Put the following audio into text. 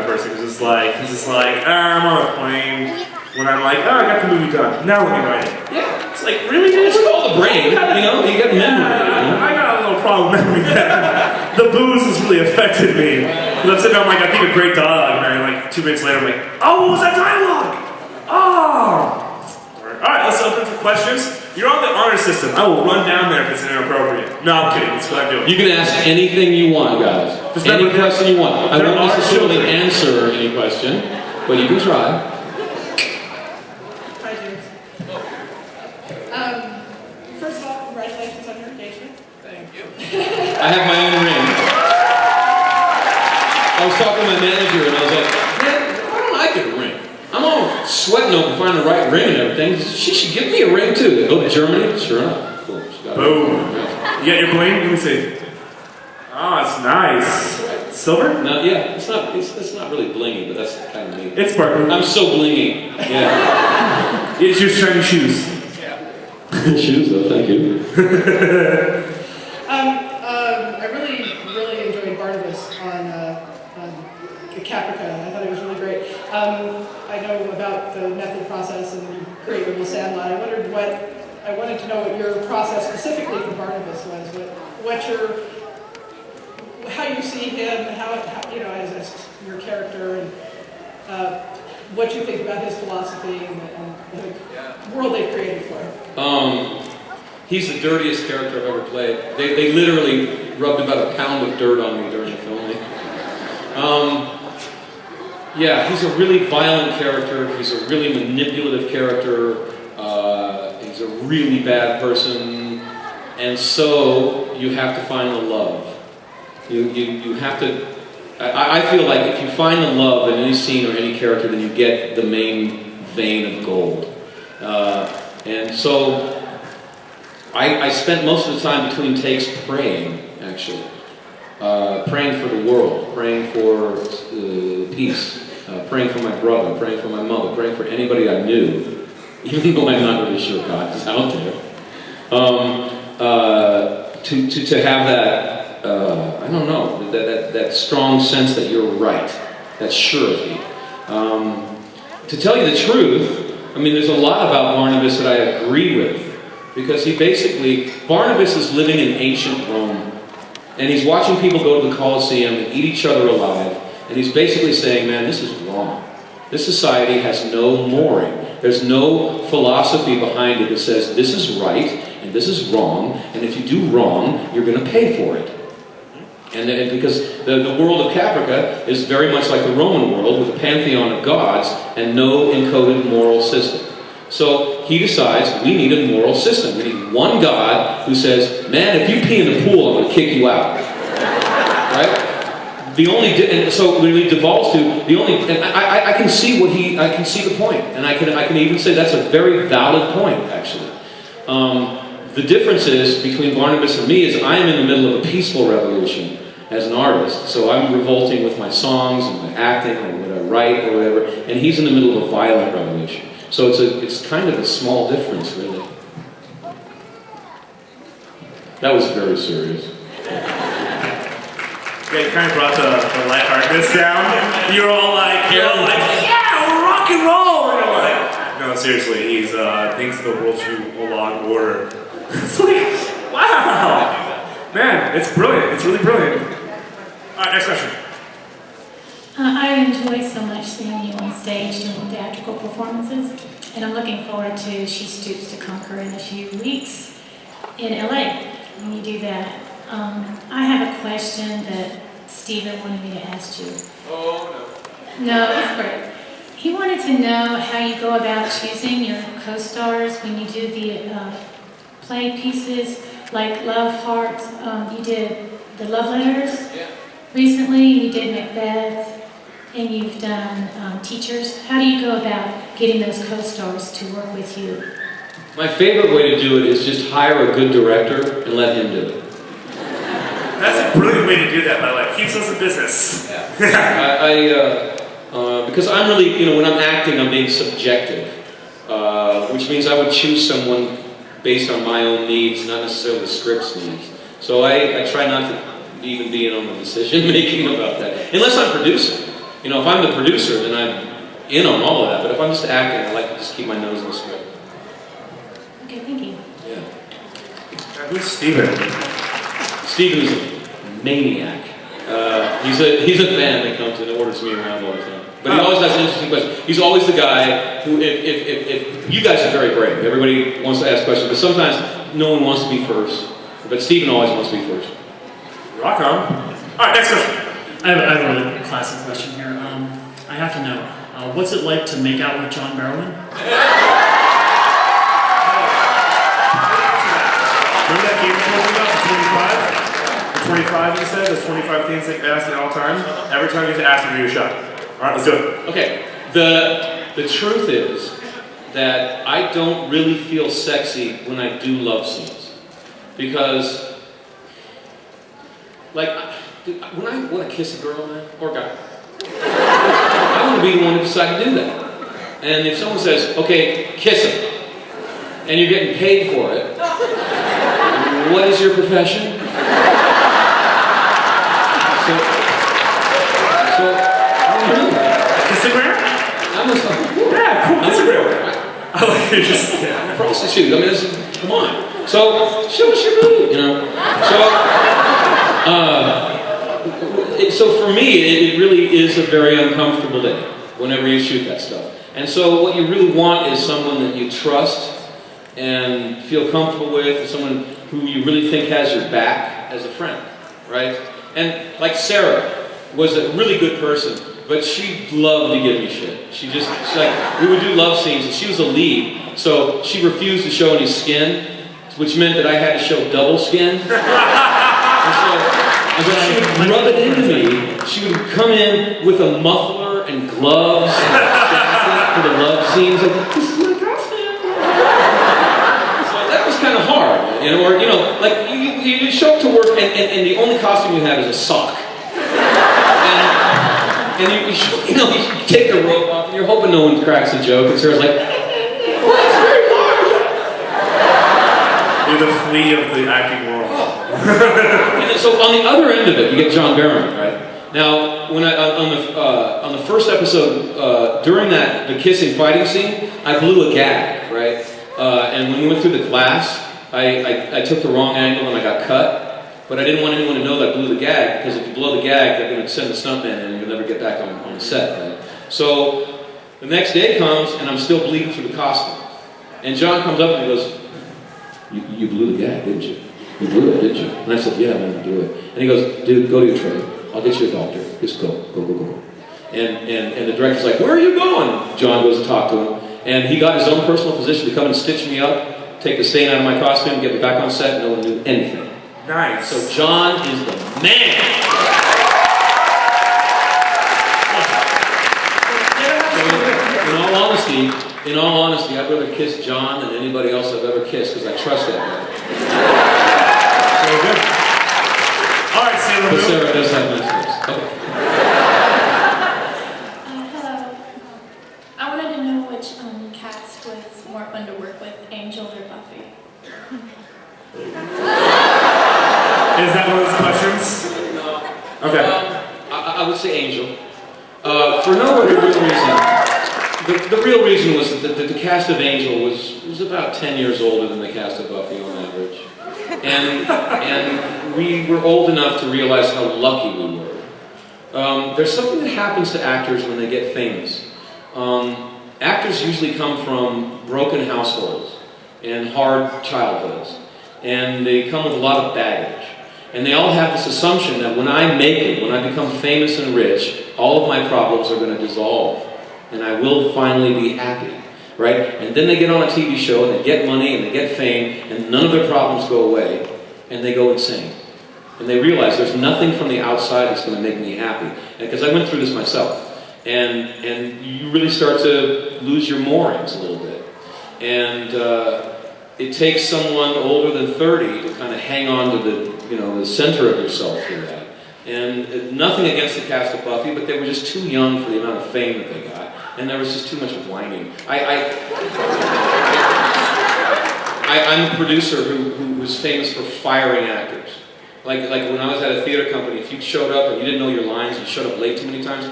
person who's just like, I'm on a plane. When I'm like, oh, I got the movie done. Now let me write it. Yeah, it's like, really? It's all the brain, you know? You get memory. I got a little problem with memory there. The booze has really affected me. I'm sitting there, I'm like, I think a great dog, and then like 2 minutes later, I'm like, oh, what was that dialogue? Oh! Alright, let's open for questions. You're on the honor system. I will run down there if it's inappropriate. No, I'm kidding. That's what I'm doing. You can ask anything you want, guys. Just any question you want. I won't necessarily children. answer any question, but you can try. Hi, James. First of all, congratulations on your engagement. Thank you. I have my own ring. I was talking to my manager and I was like, man, why don't I get a ring? I'm all sweating over finding the right ring and everything. She should give me a ring too. Go to Germany? Sure enough. Cool. Boom. You got your bling? Let me see. Oh, it's nice. Silver? No, yeah, it's not really blingy, but that's kind of neat. It's sparkly. I'm so blingy. Yeah. It's your shiny shoes. Yeah. Good shoes though, thank you. I really enjoyed Barnabas on Caprica. I thought it was really great. I know about the method process and you create Little Sandlot. I wanted to know what your process specifically for Barnabas was. How you see him, how you know, as your character, and what you think about his philosophy and the world they've created for him. He's the dirtiest character I've ever played. They literally rubbed about a pound of dirt on me during the filming. Yeah, he's a really violent character. He's a really manipulative character. He's a really bad person, and so you have to find the love. You have to. I feel like if you find the love in any scene or any character, then you get the main vein of gold. And so I spent most of the time between takes praying, actually. Praying for the world, praying for peace, praying for my brother, praying for my mother, praying for anybody I knew, even though I'm not really sure God is out there. To have that, I don't know, that strong sense that you're right, that surety. To tell you the truth, I mean, there's a lot about Barnabas that I agree with, because Barnabas is living in ancient Rome, and he's watching people go to the Colosseum and eat each other alive, and he's basically saying, man, this is wrong. This society has no mooring. There's no philosophy behind it that says this is right and this is wrong, and if you do wrong, you're going to pay for it. And because the world of Caprica is very much like the Roman world, with a pantheon of gods and no encoded moral system. So he decides we need a moral system. We need one God who says, man, if you pee in the pool, I'm going to kick you out. Right? And so when he devolves to the only, and I can see I can see the point, and I can even say that's a very valid point, actually. The difference is between Barnabas and me is I am in the middle of a peaceful revolution as an artist, so I'm revolting with my songs and my acting and what I write or whatever, and he's in the middle of a violent revolution. So it's kind of a small difference, really. That was very serious. Yeah, you kind of brought the lightheartedness down. You're all like, yeah, we're rock and roll! And you're like, no, seriously, he thinks the world should be law and order. It's like, wow! Man, it's brilliant. It's really brilliant. Alright, next question. I enjoy so much seeing you on stage doing theatrical performances, and I'm looking forward to She Stoops to Conquer in a few weeks in LA when you do that. I have a question that Stephen wanted me to ask you. Oh, no. No, it's great. He wanted to know how you go about choosing your co-stars when you do the play pieces like Love Hearts. You did the Love Letters recently, you did Macbeth, and you've done Teachers. How do you go about getting those co-stars to work with you? My favorite way to do it is just hire a good director and let him do it. That's a brilliant way to do that, by the way. Keeps us in business. Yeah. Because I'm really, when I'm acting, I'm being subjective. Which means I would choose someone based on my own needs, not necessarily the script's needs. So I try not to even be in on the decision making about that. Unless I'm producing. You know, if I'm the producer, then I'm in on all of that. But if I'm just acting, I like to just keep my nose in the script. Okay, thank you. Yeah. Who's Steven? Steven is a maniac. He's a fan that comes and orders me around all the time. But he always has an interesting question. He's always the guy who, if you guys are very brave. Everybody wants to ask questions, but sometimes no one wants to be first. But Steven always wants to be first. Rock on. All right, next question. I have a really classic question here. I have to know, what's it like to make out with John Barrowman? Remember that game I told you about, the 25? The 25 you said? There's 25 things they ask at all times? Every time you have to ask them, you get a shot. Alright, let's do it. Okay, the truth is that I don't really feel sexy when I do love scenes. Because, like, when I want to kiss a girl, man, or guy, I want to be the one to decide to do that. And if someone says, okay, kiss him, and you're getting paid for it, what is your profession? So Instagram? I'm just like, Yeah, cool. Instagram. I like you just. I'm a prostitute. I mean, come on. So, show us your booty, you know. So for me, it really is a very uncomfortable day whenever you shoot that stuff. And so what you really want is someone that you trust and feel comfortable with, and someone who you really think has your back as a friend, right? And like Sarah was a really good person, but she loved to give me shit. She like, we would do love scenes, and she was the lead, so she refused to show any skin, which meant that I had to show double skin. And so she would rub it into me. She would come in with a muffler and gloves and jacket for the love scenes. Like, this is my girlfriend. So that was kind of hard, you know. Or like you show up to work and the only costume you have is a sock. And you take the rope off and you're hoping no one cracks a joke. And Sarah's like, well, it's very hard. You're the flea of the acting world. And so on the other end of it, you get John Barrowman, right? Now, when on the first episode, during the kissing fighting scene, I blew a gag, right? And when we went through the glass, I took the wrong angle and I got cut. But I didn't want anyone to know that I blew the gag, because if you blow the gag, they're going to send the stuntman in and you'll never get back on the set, right? So the next day comes and I'm still bleeding through the costume. And John comes up and he goes, you blew the gag, didn't you? You blew it, didn't you? And I said, yeah, I'm going to do it. And he goes, dude, go to your tray. I'll get you a doctor. Just go. And the director's like, where are you going? John goes to talk to him. And he got his own personal physician to come and stitch me up, take the stain out of my costume, get me back on set, and no one knew anything. Nice. So John is the man. In all honesty, I'd rather kiss John than anybody else I've ever kissed, because I trust that guy. So good. All right, Sailor But Moon. Sarah does have nice lips. Okay. Hello. I wanted to know which cast was more fun to work with, Angel or Buffy? Is that one of those questions? Okay. I would say Angel. For no other real reason. The real reason was that the cast of Angel was about 10 years older than the cast of Buffy on average. And we were old enough to realize how lucky we were. There's something that happens to actors when they get famous. Actors usually come from broken households and hard childhoods. And they come with a lot of baggage. And they all have this assumption that when I make it, when I become famous and rich, all of my problems are going to dissolve. And I will finally be happy, right? And then they get on a TV show, and they get money, and they get fame, and none of their problems go away, and they go insane. And they realize there's nothing from the outside that's going to make me happy. Because I went through this myself. And you really start to lose your moorings a little bit. And it takes someone older than 30 to kind of hang on to the center of yourself through that. And nothing against the cast of Buffy, but they were just too young for the amount of fame that they got. And there was just too much whining. I'm a producer who was famous for firing actors. Like when I was at a theater company, if you showed up and you didn't know your lines, you showed up late too many times,